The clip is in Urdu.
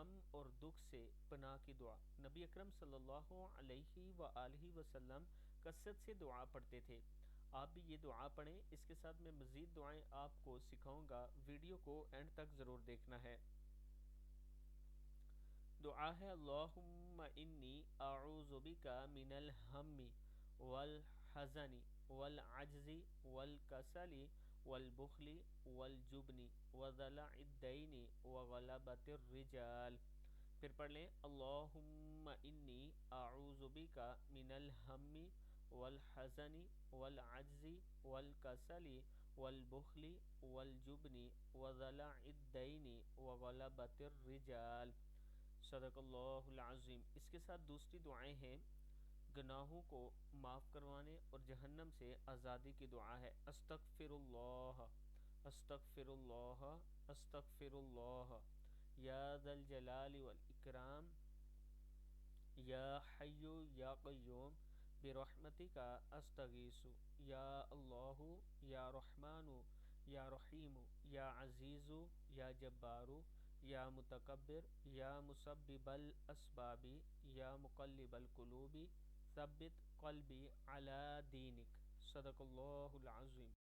غم اور دکھ سے پناہ کی دعا۔ نبی اکرم صلی اللہ علیہ وآلہ وسلم کثرت سے دعا پڑھتے تھے، آپ بھی یہ دعا پڑھیں۔ اس کے ساتھ میں مزید دعائیں آپ کو سکھاؤں گا، ویڈیو کو اینڈ تک ضرور دیکھنا ہے۔ دعا ہے اللہم انی اعوذ بک من الہم والحزن والعجز والکسل والبخل والجبن وضلع الدین وغلبۃ الرجال۔ پھر پڑھ لیں اللہم انی اعوذ بک من الہم والحزن والعجز والکسل والبخل والجبن وضلع الدین وغلبۃ الرجال۔ صدق اللہ العظیم۔ اس کے ساتھ دوسری دعائیں ہیں، گناہوں کو معاف کروانے اور جہنم سے آزادی کی دعا ہے۔ استغفر اللہ استغفر اللہ استغفر اللہ یا ذا الجلال والاکرام یا حی یا قیوم برحمتک استغیث یا اللہ یا رحمن یا رحیم یا عزیز یا جبار یا متکبر یا مسبب الاسباب یا مقلب القلوب ثبت قلبی علی دینک۔ صدق اللہ العظیم۔